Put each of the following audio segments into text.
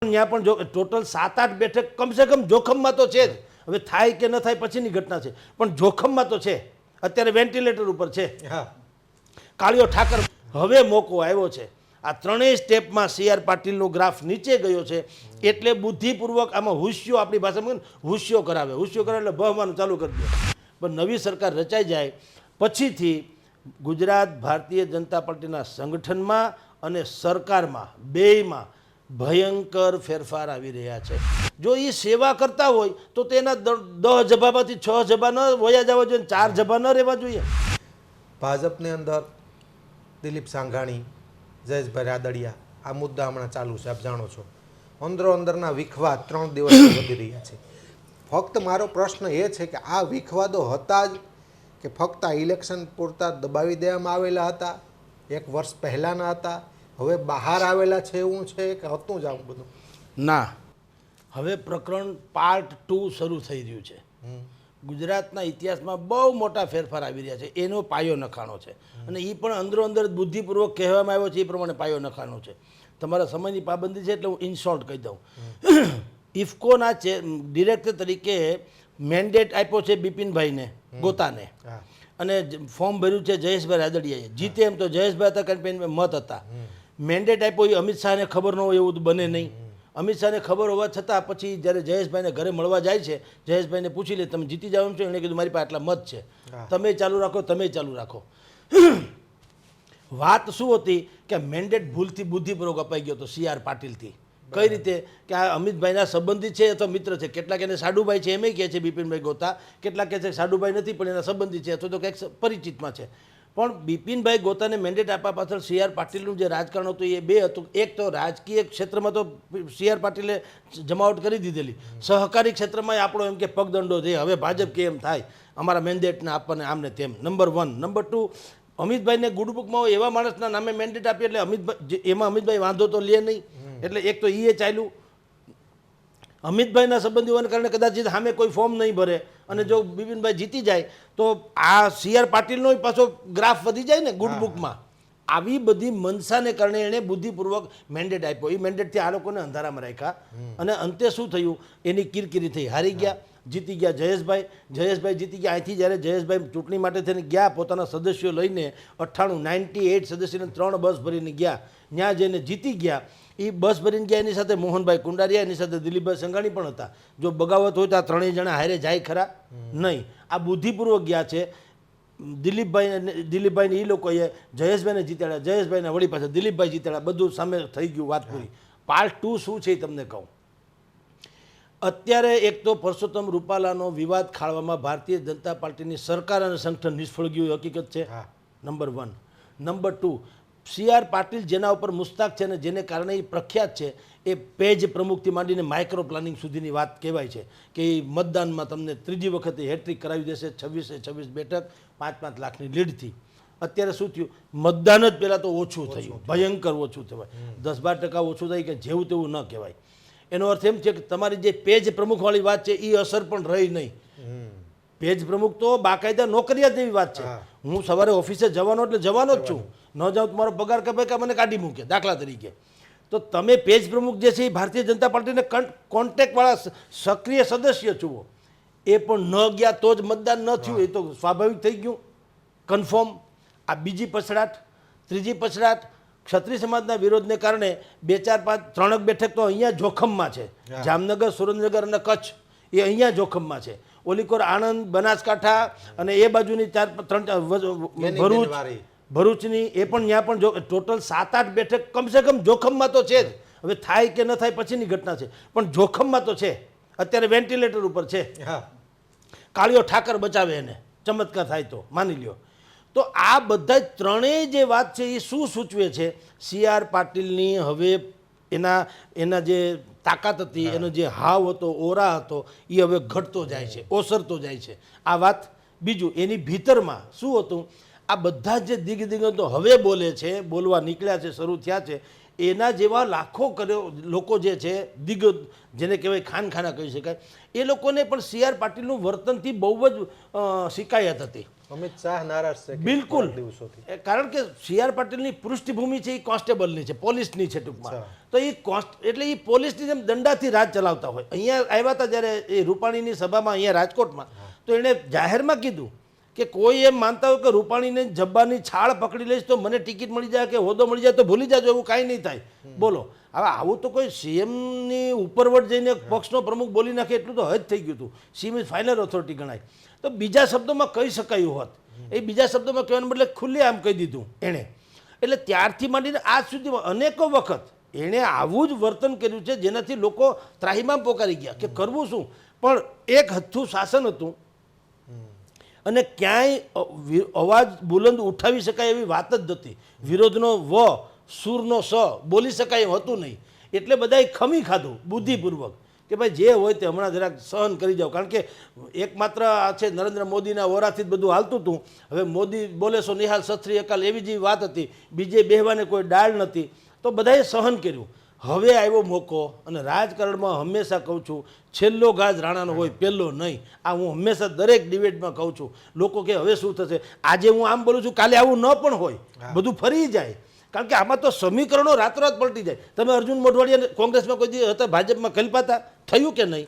પણ ત્યાં પણ જો ટોટલ 7-8 બેઠક કમસે કમ જોખમમાં તો છે જ. હવે થાય કે ન થાય પછીની ઘટના છે, પણ જોખમમાં તો છે. અત્યારે વેન્ટિલેટર ઉપર છે. કાળિયો ઠાકર હવે મોકો આવ્યો છે. આ ત્રણેય સ્ટેપમાં CR પાટીલનો ગ્રાફ નીચે ગયો છે. એટલે બુદ્ધિપૂર્વક આમાં હુસ્યો, આપણી ભાષામાં હુસ્યો કરાવે એટલે બહવાનું ચાલુ કરી દે. પણ નવી સરકાર રચાઈ જાય પછીથી ગુજરાત ભારતીય જનતા પાર્ટીના સંગઠનમાં અને સરકારમાં બેયમાં ભયંકર ફેરફાર આવી રહ્યા છે. જો એ સેવા કરતા હોય તો તેના 10 જબામાંથી 6 જબા ન વયા જવા જોઈએ, 4 જબા ન રહેવા જોઈએ. ભાજપની અંદર દિલીપ સાંઘાણી, જયેશભાઈ રાદડિયા, આ મુદ્દા હમણાં ચાલુ છે, આપ જાણો છો. અંદરના વિખવાદ 3 દિવસથી વધી રહ્યા છે. ફક્ત મારો પ્રશ્ન એ છે કે આ વિખવાદો હતા જ કે ફક્ત આ ઇલેક્શન પૂરતા દબાવી દેવામાં આવેલા હતા, 1 વર્ષ પહેલાંના હતા, હવે બહાર આવેલા છે એવું છે કે હતું જ આવું બધું? ના, હવે પ્રકરણ પાર્ટ 2 શરૂ થઈ રહ્યું છે. ગુજરાતના ઇતિહાસમાં બહુ મોટા ફેરફાર આવી રહ્યા છે. એનો પાયો નખાણો છે અને એ પણ અંદર બુદ્ધિપૂર્વક કહેવામાં આવ્યો છે. એ પ્રમાણે પાયો નખાણો છે. તમારા સમયની પાબંદી છે એટલે હું ઇન શોર્ટ કહી દઉં. ઇફકોના ડિરેક્ટર તરીકે મેન્ડેટ આપ્યો છે બિપિનભાઈને ગોતાને, અને ફોર્મ ભર્યું છે જયેશભાઈ રાદડિયાએ. જીતે એમ તો જયેશભાઈ હતા, કેમ્પેન મત હતા. મેન્ડેટ આપ્યો એ અમિત શાહને ખબર ન હોય એવું બને નહીં. અમિત શાહને ખબર હોવા છતાં પછી જ્યારે જયેશભાઈને ઘરે મળવા જાય છે, જયેશભાઈને પૂછી લે તમે જીતી જાવ એમ છો? એણે કીધું મારી પાસે આટલા મત છે, તમે ચાલુ રાખો, તમે ચાલુ રાખો. વાત શું હતી કે મેન્ડેટ ભૂલથી બુદ્ધિપૂર્વક અપાઈ ગયો હતો CR પાટીલથી. કઈ રીતે કે આ અમિતભાઈના સંબંધી છે અથવા મિત્ર છે. કેટલાક એને સાડુભાઈ છે એમ કહે છે બિપિનભાઈ ગોતા, કેટલાક કહે છે સાડુભાઈ નથી પણ એના સંબંધી છે અથવા તો કંઈક પરિચિતમાં છે. પણ બિપિનભાઈ ગોતાને મેન્ડેટ આપવા પાછળ CR પાટીલનું જે રાજકારણ હતું એ બે હતું. એક તો રાજકીય ક્ષેત્રમાં તો CR પાટીલે જમાવટ કરી દીધેલી, સહકારી ક્ષેત્રમાં આપણો એમ કે પગદંડો છે, હવે ભાજપ કે એમ થાય અમારા મેન્ડેટને આપવાને આમને તેમ. નંબર 1. નંબર 2, અમિતભાઈને ગુડબુકમાં એવા માણસના નામે મેન્ડેટ આપી એટલે એમાં અમિતભાઈ વાંધો તો લે નહીં. એટલે એક તો એ ચાલ્યું. અમિતભાઈના સંબંધી હોવાને કારણે કદાચ સામે કોઈ ફોર્મ નહીં ભરે અને જો બિપિનભાઈ જીતી જાય તો આ CR પાટીલનો પાછો ગ્રાફ વધી જાય ને ગુડબુકમાં. આવી બધી મનસાને કારણે એણે બુદ્ધિપૂર્વક મેન્ડેટ આપ્યો. એ મેન્ડેટથી આ લોકોને અંધારામાં રાખ્યા અને અંતે શું થયું, એની કિરકિરી થઈ. હારી ગયા, જીતી ગયા જયેશભાઈ જીતી ગયા. અહીંથી જ્યારે જયેશભાઈ ચૂંટણી માટે થઈને ગયા પોતાના સદસ્યો લઈને 98 સદસ્યોને 3 બસ ભરીને ગયા, ત્યાં જઈને જીતી ગયા. એ બસ ભરીને ગયા, એની સાથે મોહનભાઈ કુંડારિયા, એની સાથે દિલીપભાઈ સંઘાણી પણ હતા. જો બગાવત હોય તો આ 3 જણા હારે જાય ખરા? નહીં. આ બુદ્ધિપૂર્વક ગયા છે. દિલીપભાઈને એ લોકોએ જયેશભાઈને જીતાડ્યા, જયેશભાઈને વળી પાછા દિલીપભાઈ જીતાડ્યા, બધું સામે થઈ ગયું. વાત પૂરી. પાર્ટ 2 શું છે એ તમને કહું. અત્યારે એક તો પરસોત્તમ રૂપાલાનો વિવાદ ખાળવામાં ભારતીય જનતા પાર્ટીની સરકાર અને સંગઠન નિષ્ફળ ગયું, હકીકત છે. નંબર 1. નંબર 2, CR પાટીલ જેના ઉપર મુસ્તાક છે અને જેને કારણે એ પ્રખ્યાત છે, એ પેજ પ્રમુખથી માંડીને માઇક્રો પ્લાનિંગ સુધીની વાત કહેવાય છે કે એ મતદાનમાં તમને 3જી વખતે હેટ્રિક કરાવી દેશે. 26 બેઠક 5-5 લાખની લીડથી. અત્યારે શું થયું, મતદાન જ પહેલાં તો ઓછું થયું, ભયંકર ઓછું થવાય. 10-12% ઓછું થાય કે જેવું તેવું ન કહેવાય. એનો અર્થ એમ છે કે તમારી જે પેજ પ્રમુખવાળી વાત છે એ અસર પણ રહી નહીં. પેજ પ્રમુખ તો બાકાયદા નોકરિયાત જેવી વાત છે. હું સવારે ઓફિસે જવાનો એટલે જવાનો જ છું, ન જાઉં તમારો પગાર કપાય કે મને કાઢી મૂકે દાખલા તરીકે. તો તમે પેજ પ્રમુખ જે છે એ ભારતીય જનતા પાર્ટીને કોન્ટેક્ટવાળા સક્રિય સદસ્ય છો. એ પણ ન ગયા તો જ મતદાન ન થયું, એ તો સ્વાભાવિક થઈ ગયું, કન્ફર્મ. આ બીજી પછડાટ. ત્રીજી પછડાટ, ક્ષત્રિય સમાજના વિરોધને કારણે 2-4-5-3 બેઠક તો અહીંયા જોખમમાં છે. જામનગર, સુરેન્દ્રનગર અને કચ્છ એ અહીંયા જોખમમાં છે. ઓલીકોર, આણંદ, બનાસકાંઠા અને એ બાજુની 4-3 ભરૂચની એ પણ ત્યાં પણ જો ટોટલ 7-8 બેઠક કમસે કમ જોખમમાં તો છે જ. હવે થાય કે ન થાય પછીની ઘટના છે, પણ જોખમમાં તો છે. અત્યારે વેન્ટિલેટર ઉપર છે. કાળિયો ઠાકર બચાવે એને, ચમત્કાર થાય તો માની લ્યો. તો આ બધા ત્રણેય જે વાત છે એ શું સૂચવે છે, CR પાટીલની હવે એના જે તાકાત હતી, એનો જે હાવ હતો, ઓરા હતો, એ હવે ઘટતો જાય છે, ઓસરતો જાય છે. આ વાત. બીજું, એની ભીતરમાં શું હતું, આ બધા જે દિગ્ગજો હવે બોલે છે, બોલવા નીકળ્યા છે, શરૂ થયા છે, એના જેવા લાખો લોકો જે છે દિગ્ગજ, જેને કહેવાય ખાનખાના કહી શકાય, એ લોકોને પણ CR પાટીલનું વર્તનથી બહુ જ શિકાયત હતી. અમિત શાહ નારાજ છે કે બિલકુલ થોડા દિવસોથી. કારણ કે સી.આર. પાટીલની પૃષ્ઠભૂમિ છે એ કોન્સ્ટેબલની છે, પોલીસની છે ટૂંકમાં. તો એ એટલે એ પોલીસની જેમ દંડાથી રાજ ચલાવતા હોય. અહીંયા આવ્યા હતા જ્યારે એ રૂપાણીની સભામાં અહીંયા રાજકોટમાં, તો એણે જાહેરમાં કીધું કે કોઈ એમ માનતા હોય કે રૂપાણીને જબ્બાની છાળ પકડી લઈશ તો મને ટિકિટ મળી જાય કે હોદ્દો મળી જાય તો ભૂલી જાજો, એવું કાંઈ નહીં થાય. બોલો હવે આવું તો કોઈ સીએમની ઉપરવટ જઈને પક્ષનો પ્રમુખ બોલી નાખે એટલું તો હદ થઈ ગયું હતું. સીએમ ઇઝ ફાઇનલ ઓથોરિટી ગણાય. તો બીજા શબ્દોમાં કહી શકાયું હોત, એ બીજા શબ્દોમાં કહેવાને બદલે ખુલ્લે આમ કહી દીધું એણે. એટલે ત્યારથી માંડીને આજ સુધીમાં અનેકો વખત એણે આવું જ વર્તન કર્યું છે જેનાથી લોકો ત્રાહિમામ પોકારી ગયા કે કરવું શું. પણ એક હથ્થું શાસન હતું અને ક્યાંય અવાજ બુલંદ ઉઠાવી શકાય એવી વાત જ નથી. વિરોધનો વ સૂરનો સ બોલી શકાય એમ હતું નહીં. એટલે બધાએ ખમી ખાધું બુદ્ધિપૂર્વક કે ભાઈ જે હોય તે હમણાં જરાક સહન કરી જાઓ. કારણ કે એકમાત્ર આ છે નરેન્દ્ર મોદીના ઓરાથી જ બધું હાલતું હતું. હવે મોદી બોલે સો નિહાલ સત્રી અકાલ એવી જેવી વાત હતી, બીજે બેહવાને કોઈ ડાળ નથી. તો બધાએ સહન કર્યું. હવે આવ્યો મોકો અને રાજકારણમાં હંમેશા કહું છું છેલ્લો ઘાસ રાણાનો હોય, પહેલો નહીં. આ હું હંમેશા દરેક ડિબેટમાં કહું છું. લોકો કે હવે શું થશે, આજે હું આમ બોલું છું કાલે આવું ન પણ હોય, બધું ફરી જાય. કારણ કે આમાં તો સમીકરણો રાતોરાત પલટી જાય. તમે અર્જુન મોઢવાડિયા કોંગ્રેસમાં કોઈ દી હતા, ભાજપમાં કલ્પાતા થયું કે નહીં?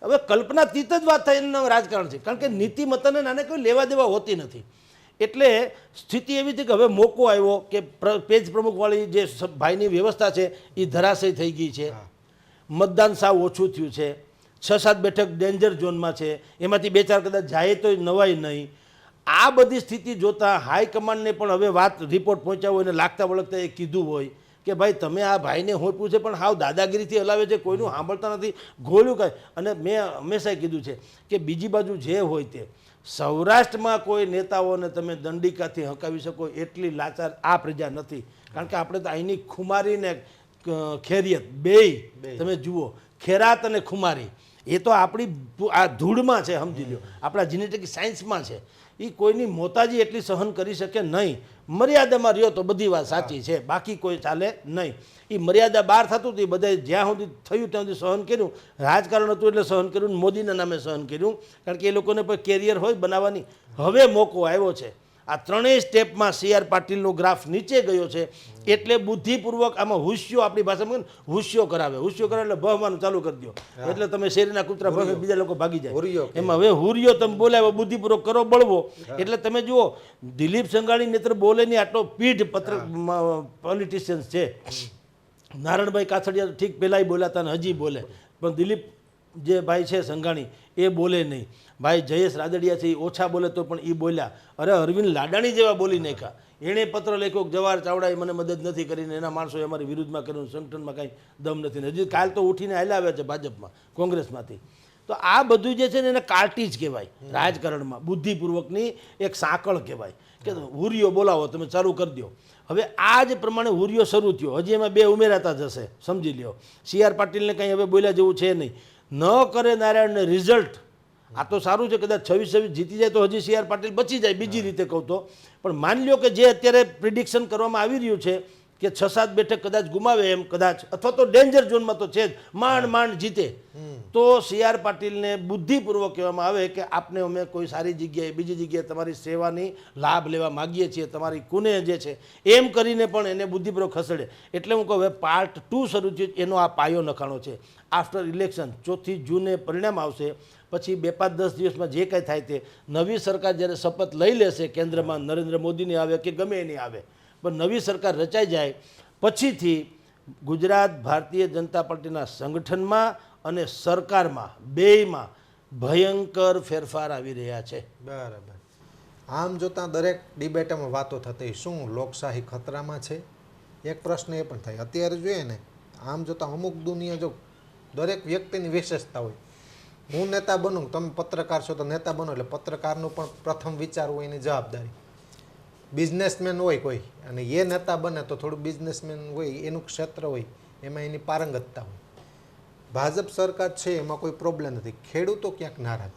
હવે કલ્પનાતીત જ વાત થાય એનું રાજકારણ છે. કારણ કે નીતિમત્તાને નાને કોઈ લેવા દેવા હોતી નથી. એટલે સ્થિતિ એવી હતી કે હવે મોકો આવ્યો કે પેજ પ્રમુખવાળી જે ભાઈની વ્યવસ્થા છે એ ધરાશય થઈ ગઈ છે. મતદાન સાવ ઓછું થયું છે. 6-7 બેઠક ડેન્જર ઝોનમાં છે, એમાંથી 2-4 કદાચ જાય તો નવાય નહીં. આ બધી સ્થિતિ જોતાં હાઈકમાન્ડને પણ હવે વાત રિપોર્ટ પહોંચાવો એને લાગતા વળગતા એ કીધું હોય કે ભાઈ તમે આ ભાઈને હોંપવું છે પણ હાવ દાદાગીરીથી હલાવે છે, કોઈનું સાંભળતા નથી, ગોળ્યું કાંઈ. અને મેં હંમેશા કીધું છે કે બીજી બાજુ જે હોય તે સૌરાષ્ટ્રમાં કોઈ નેતાઓને તમે દંડિકાથી હકાવી શકો એટલી લાચાર આ પ્રજા નથી. કારણ કે આપણે તો અહીંની ખુમારી ને ખેરિયત બેય તમે જુઓ, ખેરાત અને ખુમારી એ તો આપણી આ ધૂળમાં છે, સમજી લો, આપણા જીનેટિક સાયન્સમાં છે. એ કોઈની મોતાજી એટલી સહન કરી શકે નહીં. મર્યાદામાં રહ્યો તો બધી વાત સાચી છે, બાકી કોઈ ચાલે નહીં. એ મર્યાદા બહાર થતું હતું, એ બધાએ જ્યાં સુધી થયું ત્યાં સુધી સહન કર્યું. રાજકારણ હતું એટલે સહન કર્યું, મોદીના નામે સહન કર્યું. કારણ કે એ લોકોને પણ કેરિયર હોય બનાવવાની. હવે મોકો આવ્યો છે. આ ત્રણેય સ્ટેપમાં સી.આર. પાટીલનો ગ્રાફ નીચે ગયો છે. એટલે બુદ્ધિપૂર્વક આમાં હુસ્યો, આપણી ભાષામાં હુસ્યો કરાવે. હુસ્યો કરાવે એટલે ભહવાનું ચાલુ કરી દો, એટલે તમે શેરીના કૂતરા ભમે, બીજા લોકો ભાગી જાય. એમાં હવે હુરિયો તમે બોલાવો, બુદ્ધિપૂર્વક કરો, બળવો. એટલે તમે જુઓ દિલીપ સંઘાણી નેત્ર બોલે ની આટલો પીઢ પત્ર પોલિટિશિયન્સ છે. નારણભાઈ કાછડિયા ઠીક પહેલાંય બોલાતા ને હજી બોલે, પણ દિલીપ જે ભાઈ છે સંઘાણી એ બોલે નહીં. ભાઈ જયેશ રાદડિયા છે એ ઓછા બોલે તો પણ એ બોલ્યા. અરે અરવિંદ લાડાણી જેવા બોલી નાખ્યા. એણે પત્ર લખ્યો જવાહર ચાવડાએ મને મદદ નથી કરીને, એના માણસોએ અમારી વિરુદ્ધમાં કર્યું, સંગઠનમાં કાંઈ દમ નથી. ને હજી કાલ તો ઉઠીને હાલ્યા આવ્યા છે ભાજપમાં, કોંગ્રેસમાંથી. તો આ બધું જે છે ને એને કાર્ટીજ કહેવાય રાજકારણમાં. બુદ્ધિપૂર્વકની એક સાંકળ કહેવાય કે હુરિયો બોલાવો, તમે ચાલુ કરી દો. હવે આ જ પ્રમાણે હુરિયો શરૂ થયો. હજી એમાં 2 ઉમેરાતા જશે, સમજી લ્યો. સી.આર. પાટીલને કંઈ હવે બોલ્યા જેવું છે નહીં. ન કરે નારાયણને રિઝલ્ટ આ તો સારું છે, કદાચ 26 જીતી જાય તો હજી સી.આર. પાટીલ બચી જાય. બીજી રીતે કહું તો પણ માની લ્યો કે જે અત્યારે પ્રિડિક્શન કરવામાં આવી રહ્યું છે કે 6-7 બેઠક કદાચ ગુમાવે એમ, કદાચ, અથવા તો ડેન્જર ઝોનમાં તો છે જ, માંડ જીતે, તો સી.આર. પાટીલને બુદ્ધિપૂર્વક કહેવામાં આવે કે આપને અમે કોઈ સારી જગ્યાએ, બીજી જગ્યાએ તમારી સેવાની લાભ લેવા માગીએ છીએ, તમારી કુને જે છે એમ કરીને પણ એને બુદ્ધિપૂર્વક ખસેડે. એટલે હું કહું હવે પાર્ટ 2 શરૂ થયું, એનો આ પાયો નખાણો છે. આફ્ટર ઇલેક્શન 4 જૂને પરિણામ આવશે. પછી 2-5-10 દિવસમાં જે કાંઈ થાય તે નવી સરકાર જ્યારે શપથ લઈ લેશે, કેન્દ્રમાં નરેન્દ્ર મોદીની આવે કે ગમે એની આવે, પણ નવી સરકાર રચાઈ જાય પછીથી ગુજરાત ભારતીય જનતા પાર્ટીના સંગઠનમાં અને સરકારમાં બેયમાં ભયંકર ફેરફાર આવી રહ્યા છે. બરાબર. આમ જોતાં દરેક ડિબેટમાં વાતો થતી, શું લોકશાહી ખતરામાં છે? એક પ્રશ્ન એ પણ થાય અત્યારે જોઈએ ને, આમ જોતાં અમુક દુનિયા જો દરેક વ્યક્તિની વિશેષતા હોય. હું નેતા બનું, તમે પત્રકાર છો તો નેતા બનો, એટલે પત્રકારનું પણ પ્રથમ વિચાર હોય એની જવાબદારી. બિઝનેસમેન હોય કોઈ અને એ નેતા બને તો થોડું બિઝનેસમેન હોય, એનું ક્ષેત્ર હોય, એમાં એની પારંગતતા હોય. ભાજપ સરકાર છે એમાં કોઈ પ્રોબ્લેમ નથી. ખેડૂતો ક્યાંક નારાજ,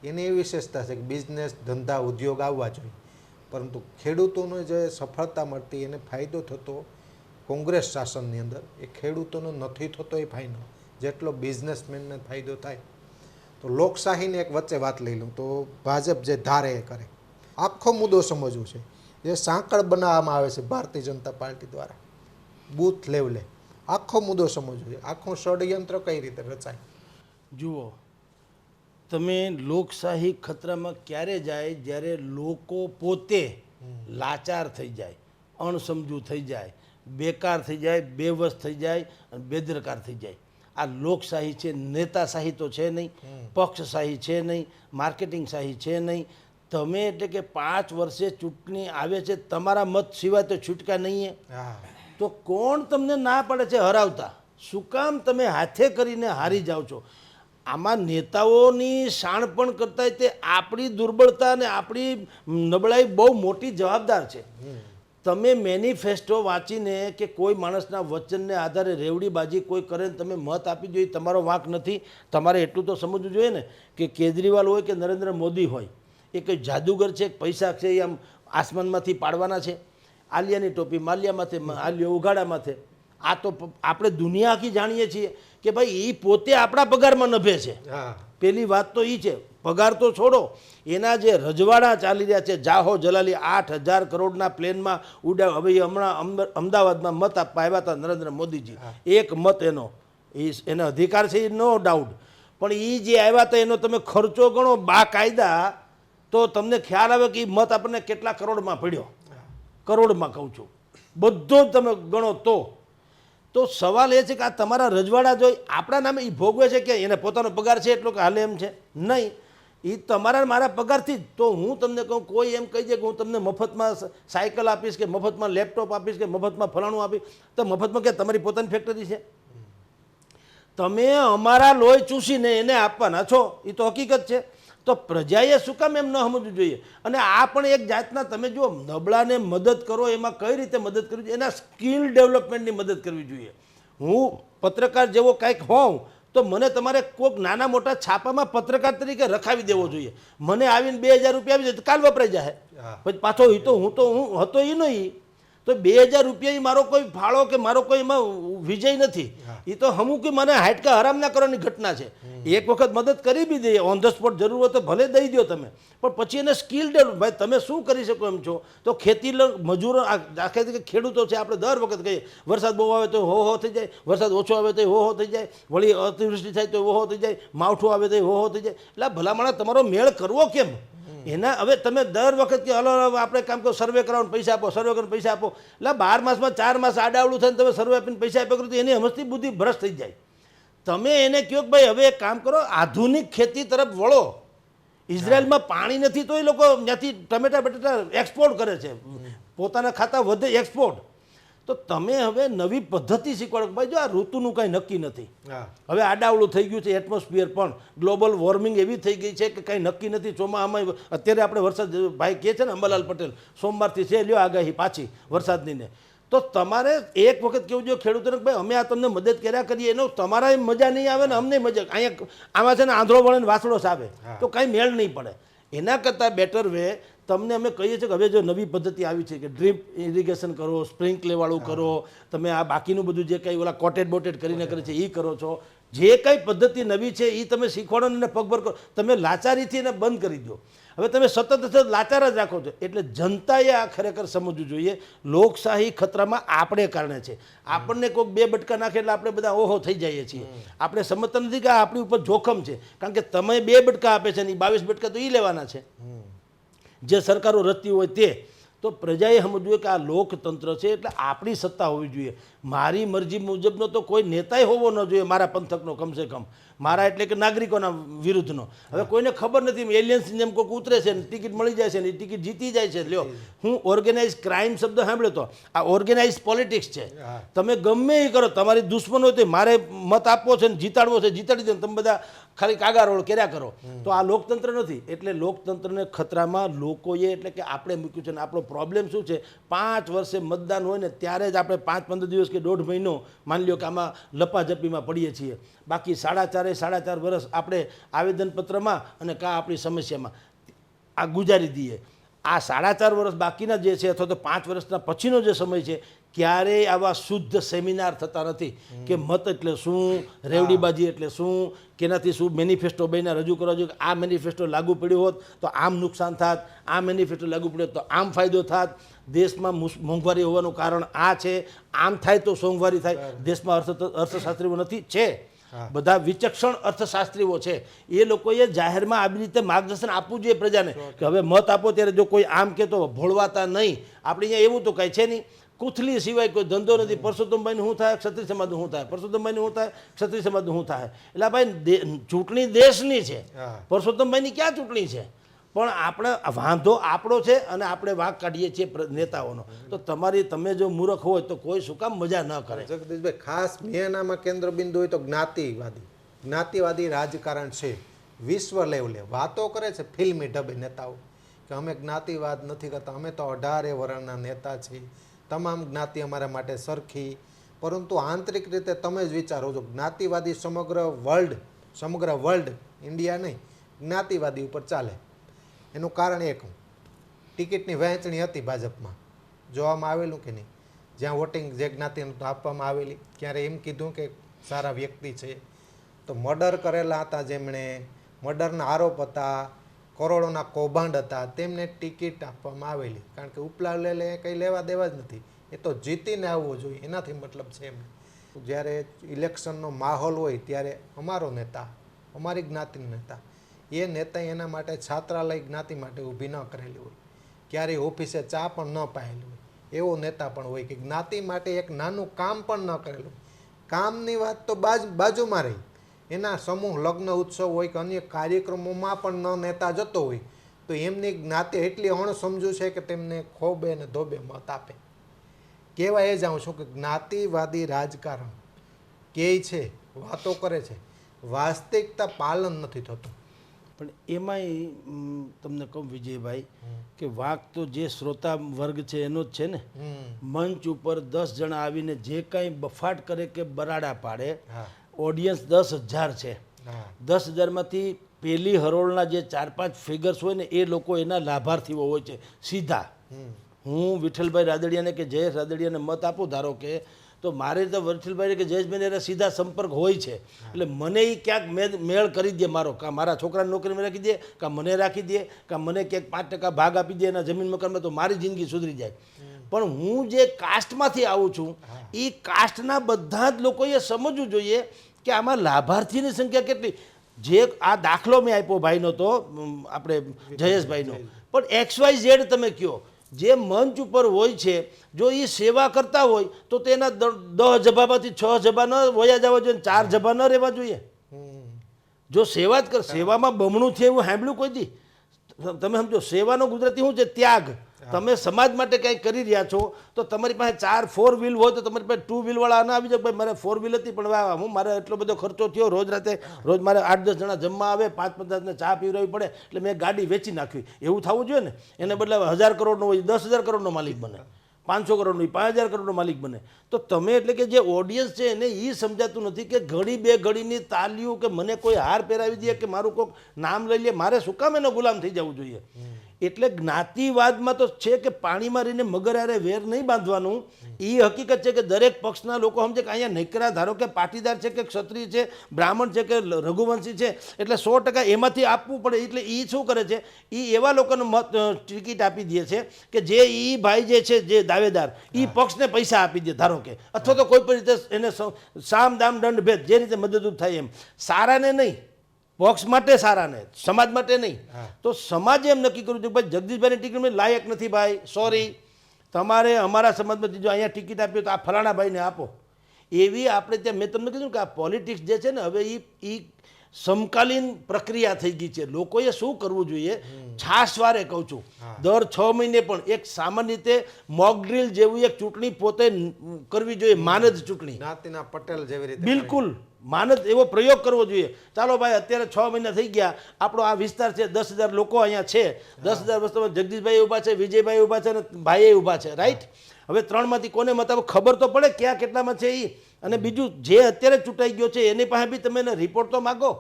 એની એવી વિશેષતા છે કે બિઝનેસ, ધંધા, ઉદ્યોગ આવવા જોઈએ, પરંતુ ખેડૂતોને જે સફળતા મળતી એને ફાયદો થતો કોંગ્રેસ શાસનની અંદર એ ખેડૂતોનો નથી થતો એ ફાયદો જેટલો બિઝનેસમેનને ફાયદો થાય. તો લોકશાહીની એક વચ્ચે વાત લઈ લઉં તો ભાજપ જે ધારે એ કરે, આખો મુદ્દો સમજવો છે. જે સાંકળ બનાવવામાં આવે છે ભારતીય જનતા પાર્ટી દ્વારા બૂથ લેવલે, આખો મુદ્દો સમજવો છે. આખું ષડયંત્ર કઈ રીતે રચાય. જુઓ, તમે લોકશાહી ખતરામાં ક્યારે જાય જ્યારે લોકો પોતે લાચાર થઈ જાય, અણસમજુ થઈ જાય, બેકાર થઈ જાય, બેવસ થઈ જાય અને બેદરકાર થઈ જાય. આ લોકશાહી છે, નેતાશાહી તો છે નહીં, પક્ષશાહી છે નહીં, માર્કેટિંગશાહી છે નહીં. તમે એટલે કે 5 વર્ષે ચૂંટણી આવે છે, તમારા મત સિવાય તો છૂટકા નહીં. હા, તો કોણ તમને ના પડે છે હરાવતા? શું કામ તમે હાથે કરીને હારી જાઓ છો? આમાં નેતાઓની શાણપણ કરતા તે આપણી દુર્બળતા અને આપણી નબળાઈ બહુ મોટી જવાબદાર છે. તમે મેનિફેસ્ટો વાંચીને કે કોઈ માણસના વચનને આધારે રેવડીબાજી કોઈ કરે ને તમે મત આપી દો, એ તમારો વાંક નથી. તમારે એટલું તો સમજવું જોઈએ ને કે કેજરીવાલ હોય કે નરેન્દ્ર મોદી હોય, એ કંઈ જાદુગર છે, પૈસા છે એ આમ આસમાનમાંથી પાડવાના છે. આલિયાની ટોપી માલિયા માથે, આલિયો ઉઘાડા માથે. આ તો આપણે દુનિયા આખી જાણીએ છીએ કે ભાઈ એ પોતે આપણા પગારમાં નભે છે. હા, પેલી વાત તો એ છે. પગાર તો છોડો, એના જે રજવાડા ચાલી રહ્યા છે, જાહો જલાલી 8,000 કરોડના પ્લેનમાં ઉડાવ. હવે હમણાં અમદાવાદમાં મત આપવા આવ્યા હતા નરેન્દ્ર મોદીજી. એક મત એનો એનો અધિકાર છે, નો ડાઉટ. પણ એ જે આવ્યા હતા એનો તમે ખર્ચો ગણો બાકાયદા, તો તમને ખ્યાલ આવે કે એ મત આપણને કેટલા કરોડમાં પડ્યો. કરોડમાં કહું છું, બધો જ તમે ગણો તો સવાલ એ છે કે આ તમારા રજવાડા જોઈ આપણા નામે એ ભોગવે છે કે એને પોતાનો પગાર છે એટલો કે હાલે એમ છે? નહીં, એ તમારા મારા પગારથી જ. તો હું તમને કહું, કોઈ એમ કહી દે કે હું તમને મફતમાં સાયકલ આપીશ કે મફતમાં લેપટોપ આપીશ કે મફતમાં ફલાણું આપીશ, તો મફતમાં કે તમારી પોતાની ફેક્ટરી છે? તમે અમારા લોહી ચૂસીને એને આપવાના છો, એ તો હકીકત છે. તો પ્રજાએ શું કામ એમ ન સમજવું જોઈએ? અને આ પણ એક જાતના, તમે જો નબળાને મદદ કરો એમાં કઈ રીતે મદદ કરવી જોઈએ? એના સ્કિલ ડેવલપમેન્ટની મદદ કરવી જોઈએ. હું પત્રકાર જેવો કાંઈક હોઉં તો મને તમારે કોઈક નાના મોટા છાપામાં પત્રકાર તરીકે રખાવી દેવો જોઈએ. મને આવીને 2,000 રૂપિયા આવી જાય તો કાલ વપરાઈ જાય. પછી પાછો હું હતો એ નહીં, તો 2,000 રૂપિયા મારો કોઈ ફાળો કે મારો કોઈ એમાં વિજય નથી. એ તો અમુક મને હાટકા હરામ ના કરવાની ઘટના છે. એક વખત મદદ કરી બી દઈએ, ઓન ધ સ્પોટ જરૂર હોય તો ભલે દઈ દો તમે, પણ પછી એને સ્કિલ ડેવલપ. ભાઈ તમે શું કરી શકો એમ છો? તો ખેતી મજૂરો, આખે ખેડૂતો છે, આપણે દર વખત કહીએ વરસાદ બહુ આવે તો હો થઈ જાય, વરસાદ ઓછો આવે તો હો થઈ જાય, વળી અતિવૃષ્ટિ થાય તો હો થઈ જાય, માવઠું આવે તો હો થઈ જાય. એટલે ભલામણા તમારો મેળ કરવો કેમ? એના હવે તમે દર વખત કે હલો આપણે કામ કરો, સર્વે કરાવવાનું પૈસા આપો, સર્વે કરીને પૈસા આપો. એટલે 12 માસમાં 4 માસ આડાવડું થાય ને તમે સર્વે આપીને પૈસા આપ્યા કરો તો એની હમસ્તી બુદ્ધિ ભ્રષ્ટ થઈ જાય. તમે એને કહો કે ભાઈ હવે એક કામ કરો, આધુનિક ખેતી તરફ વળો. ઇઝરાયલમાં પાણી નથી તો એ લોકો ત્યાંથી ટમેટા બટેટા એક્સપોર્ટ કરે છે, પોતાના ખાતા વધે એક્સપોર્ટ. તો તમે હવે નવી પદ્ધતિ શીખવાડો. ભાઈ જો આ ઋતુનું કાંઈ નક્કી નથી, હવે આડાવડું થઈ ગયું છે. એટમોસ્ફિયર પણ ગ્લોબલ વોર્મિંગ એવી થઈ ગઈ છે કે કાંઈ નક્કી નથી. ચોમાસામાં અત્યારે આપણે વરસાદ, ભાઈ કહે છે ને અંબાલાલ પટેલ, સોમવારથી છે લ્યો આગાહી પાછી વરસાદની ને. તો તમારે એક વખત કેવું જોઈએ ખેડૂતોને, ભાઈ અમે આ તમને મદદ કર્યા કરીએ, એનો તમારા મજા નહીં આવે ને અમને મજા. અહીંયા આમાં છે ને આંધળો વળે ને વાસળો સાવે તો કાંઈ મેળ નહીં પડે. એના કરતાં બેટર વે તમને અમે કહીએ છીએ કે હવે જો નવી પદ્ધતિ આવી છે કે ડ્રીપ ઇરિગેશન કરો, સ્પ્રિંકલેવાળું કરો, તમે આ બાકીનું બધું જે કંઈ ઓલા કોટેડ બોટેડ કરીને કરે છે એ કરો છો. જે કંઈ પદ્ધતિ નવી છે એ તમે શીખવાડો ને પગભર કરો. તમે લાચારીથી એને બંધ કરી દો. હવે તમે સતત લાચાર જ રાખો છો. એટલે જનતાએ આ ખરેખર સમજવું જોઈએ, લોકશાહી ખતરામાં આપણે કારણે છે. આપણને કોઈક 2 બટકા નાખે એટલે આપણે બધા ઓહો થઈ જઈએ છીએ. આપણે સમજતા નથી કે આપણી ઉપર જોખમ છે. કારણ કે તમે 2 બટકા આપે છે ને 22 બટકા તો એ લેવાના છે જે સરકારો રચતી હોય તે. તો પ્રજાએ સમજવું જોઈએ કે આ લોકતંત્ર છે એટલે આપણી સત્તા હોવી જોઈએ. મારી મરજી મુજબનો તો કોઈ નેતાય હોવો ન જોઈએ મારા પંથકનો, કમસે કમ મારા એટલે કે નાગરિકોના વિરુદ્ધનો. હવે કોઈને ખબર નથી, એલિયન્સની જેમ કોઈક ઉતરે છે ને ટિકિટ મળી જાય છે ને એ ટિકિટ જીતી જાય છે. લ્યો, હું ઓર્ગેનાઇઝ ક્રાઇમ શબ્દ સાંભળ્યો તો, આ ઓર્ગેનાઇઝ પોલિટિક્સ છે. તમે ગમે એ કરો, તમારી દુશ્મન હોય તો મારે મત આપવો છે ને જીતાડવો છે, જીતાડી દો. તમે બધા ખાલી કાગારોળ કર્યા કરો તો આ લોકતંત્ર નથી. એટલે લોકતંત્રને ખતરામાં લોકોએ, એટલે કે આપણે મૂક્યું છે. ને આપણો પ્રોબ્લેમ શું છે, 5 વર્ષે મતદાન હોય ને ત્યારે જ આપણે 5-15 દિવસ કે 1.5 મહિનો માની લ્યો કે આમાં લપાઝપીમાં પડીએ છીએ. બાકી 4.5 વર્ષ આપણે આવેદનપત્રમાં અને કાં આપણી સમસ્યામાં આ ગુજારી દઈએ. આ 4.5 વર્ષ બાકીના જે છે અથવા તો 5 વર્ષના પછીનો જે સમય છે, ક્યારેય આવા શુદ્ધ સેમિનાર થતા નથી કે મત એટલે શું, રેવડીબાજી એટલે શું, કેનાથી શું મેનિફેસ્ટો બહીને રજૂ કરવા જોઈએ. આ મેનિફેસ્ટો લાગુ પડ્યો હોત તો આમ નુકસાન થાત, આ મેનિફેસ્ટો લાગુ પડ્યો તો આમ ફાયદો થાત, દેશમાં મોંઘવારી હોવાનું કારણ આ છે, આમ થાય તો મોંઘવારી થાય. દેશમાં અર્થશાસ્ત્રીઓ નથી, છે બધા વિચક્ષણ અર્થશાસ્ત્રીઓ છે. એ લોકોએ જાહેરમાં આવી રીતે માર્ગદર્શન આપવું જોઈએ પ્રજાને કે હવે મત આપો ત્યારે જો કોઈ આમ કે તો ભોળવાતા નહીં. આપણે અહીંયા એવું તો કાંઈ છે નહીં, કુથલી સિવાય કોઈ ધંધો નથી. પરસોત્તમભાઈનું શું થાય, ક્ષત્રિય સમાજનું શું થાય, પરસોત્તમભાઈનું શું થાય, ક્ષત્રિય સમાજનું શું થાય. એટલે ભાઈ ચૂંટણી દેશની છે, પરસોત્તમભાઈની ક્યાં ચૂંટણી છે? પણ આપણે વાંધો આપણો છે અને આપણે વાંક કાઢીએ છીએ નેતાઓનો. તો તમે જો મૂર્ખ હોય તો કોઈ શું કામ મજા ન કરે. જગદીશભાઈ, ખાસ મેનામાં કેન્દ્ર બિંદુ હોય તો જ્ઞાતિવાદી રાજકારણ છે. વિશ્વ લેવલે વાતો કરે છે ફિલ્મી ઢબે નેતાઓ કે અમે જ્ઞાતિવાદ નથી કરતા, અમે તો 18 વર્ણના નેતા છીએ, તમામ જ્ઞાતિ અમારા માટે સરખી. પરંતુ આંતરિક રીતે તમે જ વિચારો છો, જ્ઞાતિવાદી સમગ્ર વર્લ્ડ ઇન્ડિયા નહીં, જ્ઞાતિવાદી ઉપર ચાલે. એનું કારણ એક, ટિકિટની વહેંચણી હતી ભાજપમાં, જોવામાં આવેલું કે નહીં, જ્યાં વોટિંગ જે જ્ઞાતિને આપવામાં આવેલી, ક્યારે એમ કીધું કે સારા વ્યક્તિ છે. તો મર્ડર કરેલા હતા, જેમણે મર્ડરના આરોપ હતા, કરોડોના કૌભાંડ હતા, તેમને ટિકિટ આપવામાં આવેલી. કારણ કે ઉપલા લે કંઈ લેવા દેવા જ નથી, એ તો જીતીને આવવો જોઈએ, એનાથી મતલબ છે એમને. જ્યારે ઇલેક્શનનો માહોલ હોય ત્યારે અમારો નેતા, અમારી જ્ઞાતિનો નેતા, એ નેતા એના માટે છાત્રાલય જ્ઞાતિ માટે ઊભી ન કરેલી હોય, ક્યારેય ઓફિસે ચા પણ ન પાયેલી હોય. એવો નેતા પણ હોય કે જ્ઞાતિ માટે એક નાનું કામ પણ ન કરેલું. કામની વાત તો બાજુમાં રહી, એના સમૂહ લગ્ન ઉત્સવ હોય કે અન્ય કાર્યક્રમોમાં પણ ન નેતા જતો હોય તો એમની જ્ઞાતિ એટલી અણસમજુ છે કે તેમને ખોબે ને ધોબે મત આપે. કહેવા એ જાઉં છું કે જ્ઞાતિવાદી રાજકારણ કે છે, વાતો કરે છે, વાસ્તવિકતા પાલન નથી થતું. પણ એમાંય તમને કહું વિજયભાઈ કે વાંક તો જે શ્રોતા વર્ગ છે એનો જ છે ને. મંચ ઉપર 10 જણા આવીને જે કાંઈ બફાટ કરે કે બરાડા પાડે, ઓડિયન્સ 10,000 છે. 10,000માંથી પેલી હરોળના જે 4-5 ફિગર્સ હોય ને એ લોકો એના લાભાર્થીઓ હોય છે સીધા. હું વિઠ્ઠલભાઈ રાદડિયાને કે જયેશ રાદડિયાને મત આપું ધારો કે, તો મારે તો વિઠ્ઠલભાઈ કે જયેશભાઈને એના સીધા સંપર્ક હોય છે. એટલે મને એ ક્યાંક મેળ કરી દે મારો, કાં મારા છોકરાને નોકરીમાં રાખી દે, કાં મને રાખી દે, કાં મને ક્યાંક 5% ભાગ આપી દે એના જમીન મકાનમાં, તો મારી જિંદગી સુધરી જાય. પણ હું જે કાસ્ટમાંથી આવું છું એ કાસ્ટના બધા જ લોકોએ સમજવું જોઈએ કે આમાં લાભાર્થીની સંખ્યા કેટલી. જે આ દાખલો મેં આપ્યો ભાઈનો, તો આપણે જયેશભાઈનો, પણ XYZ તમે કહો, જે મંચ ઉપર હોય છે, જો એ સેવા કરતા હોય તો તેના 10 જબામાંથી 6 જબા ન વયા જવા જોઈએ, 4 જબા ન રહેવા જોઈએ. જો સેવા જ કર, સેવામાં બમણું છે એવું સાંભળ્યું કોઈ દી? તમે સમજો, સેવાનો ગુજરાતી શું છે? ત્યાગ. તમે સમાજ માટે કંઈક કરી રહ્યા છો તો તમારી પાસે 4 વ્હીલ હોય તો તમારી પાસે 2 વ્હીલવાળા ના આવી જાય. ભાઈ મારે 4 વ્હીલ હતી પણ હું મારે એટલો બધો ખર્ચો થયો, રોજ મારે 8-10 જણા જમવા આવે, 5-50 ને ચા પીવડાવવી પડે, એટલે મેં ગાડી વેચી નાખવી. એવું થવું જોઈએ ને. એને બદલે 1000 કરોડનો હોય 10,000 કરોડનો માલિક બને, 500 કરોડનો 5,000 કરોડનો માલિક બને. તો તમે એટલે કે જે ઓડિયન્સ છે એને એ સમજાતું નથી કે ઘડી બે ઘડીની તાલીઓ કે મને કોઈ હાર પહેરાવી દે કે મારું કોઈક નામ લઈ લે, મારે શું કામ એનો ગુલામ થઈ જવું જોઈએ? એટલે જ્ઞાતિવાદમાં તો છે કે પાણીમાં રહીને મગર હારે વેર નહીં બાંધવાનું. એ હકીકત છે કે દરેક પક્ષના લોકો સમજે કે અહીંયા નૈકરા, ધારો કે પાટીદાર છે કે ક્ષત્રિય છે, બ્રાહ્મણ છે કે રઘુવંશી છે, એટલે 100% એમાંથી આપવું પડે. એટલે એ શું કરે છે, એ એવા લોકોને ટિકિટ આપી દે છે કે જે એ ભાઈ જે છે, જે દાવેદાર, એ પક્ષને પૈસા આપી દે ધારો કે, અથવા તો કોઈ પણ રીતે એને સામ દામ દંડ ભેદ જે રીતે મદદરૂપ થાય એમ. સારાને નહીં, પક્ષ માટે સારા ને, સમાજ માટે નહીં. તો સમાજે એમ નક્કી કર્યું છે ભાઈ જગદીશભાઈની ટિકિટ લાયક નથી, ભાઈ સોરી, તમારે અમારા સમાજમાંથી જો અહીંયા ટિકિટ આપી તો આ ફલાણા ભાઈને આપો. એવી આપણે ત્યાં મેં તમને કીધું કે આ પોલિટિક્સ જે છે ને હવે એ સમકાલીન પ્રક્રિયા થઈ ગઈ છે. લોકોએ શું કરવું જોઈએ, છાશવારે કહું છું, દર 6 મહિને પણ એક સામાન્ય રીતે મોક ડ્રીલ જેવું એક ચૂંટણી પોતે કરવી જોઈએ, માનદ ચૂંટણી, જ્ઞાતિના પટેલ જેવી રીતે. બિલકુલ માનદ એવો પ્રયોગ કરવો જોઈએ. ચાલો ભાઈ અત્યારે 6 મહિના થઈ ગયા, આપણો આ વિસ્તાર છે, 10,000 લોકો અહીંયા છે, 10,000 વસ્તુમાં જગદીશભાઈ ઊભા છે, વિજયભાઈ ઊભા છે અને ભાઈએ ઊભા છે, રાઈટ? હવે 3માંથી કોને મત આપો ખબર તો પડે ક્યાં કેટલામાં છે એ. અને બીજું જે અત્યારે ચૂંટાઈ ગયો છે એની પાસે બી તમે એને રિપોર્ટ તો માગો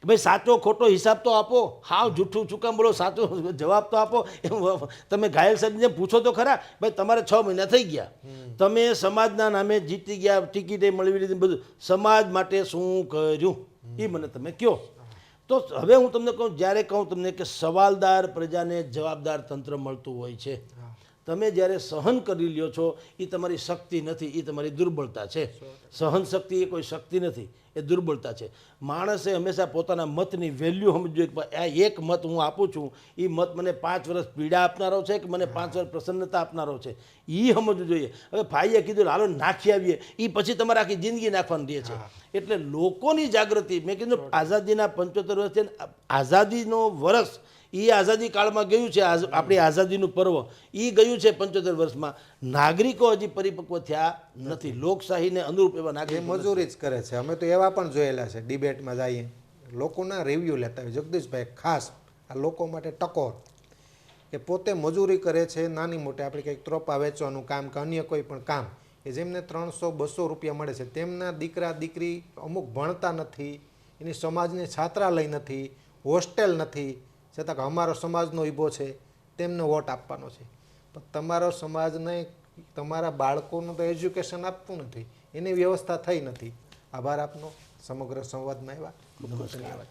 કે ભાઈ સાચો ખોટો હિસાબ તો આપો, હાવ જૂઠું શું કામ બોલો, સાચો જવાબ તો આપો. એમ તમે ઘાયલ સાહેબને પૂછો તો ખરા, ભાઈ તમારે 6 મહિના થઈ ગયા, તમે સમાજના નામે જીતી ગયા, ટિકિટે મળવી લીધી, બધું સમાજ માટે શું કર્યું એ મને તમે કહો. તો હવે હું તમને કહું, જ્યારે કહું તમને કે સવાલદાર પ્રજાને જવાબદાર તંત્ર મળતું હોય છે, તમે જ્યારે સહન કરી લ્યો છો એ તમારી શક્તિ નથી, એ તમારી દુર્બળતા છે. સહન શક્તિ એ કોઈ શક્તિ નથી, એ દુર્બળતા છે. માણસે હંમેશા પોતાના મતની વેલ્યુ સમજવું કે આ એક મત હું આપું છું, એ મત મને 5 વર્ષ પીડા આપનારો છે કે મને 5 વર્ષ પ્રસન્નતા આપનારો છે, એ સમજવું જોઈએ. હવે ભાઈએ કીધું હાલો નાખી આવીએ, એ પછી તમારે આખી જિંદગી નાખવાની રહે છે. એટલે લોકોની જાગૃતિ, મેં કીધું આઝાદીના 75 વર્ષ છે, આઝાદીનો વર્ષ એ આઝાદી કાળમાં ગયું છે, આપણી આઝાદીનું પર્વ એ ગયું છે 75 વર્ષમાં. નાગરિકો હજી પરિપક્વ થયા નથી, લોકશાહીને અનુરૂપ એવા એ નાગરિક મજૂરી જ કરે છે. અમે તો એવા પણ જોયેલા છે, ડિબેટમાં જઈએ લોકોના રિવ્યૂ લેતા હોય. જગદીશભાઈ ખાસ આ લોકો માટે ટકોર કે પોતે મજૂરી કરે છે, નાની મોટી આપણે કંઈક ત્રોપા વેચવાનું કામ કે અન્ય કોઈ પણ કામ કે જેમને 300-200 રૂપિયા મળે છે, તેમના દીકરા દીકરી અમુક ભણતા નથી, એની સમાજની છાત્રાલય નથી, હોસ્ટેલ નથી, છતાં કે અમારો સમાજનો ઈભો છે તેમને વોટ આપવાનો છે. પણ તમારો સમાજને, તમારા બાળકોનું તો એજ્યુકેશન આપવું નથી, એની વ્યવસ્થા થઈ નથી. આભાર આપનો સમગ્ર સંવાદમાં આવ્યા. ખૂબ ખૂબ ધન્યવાદ.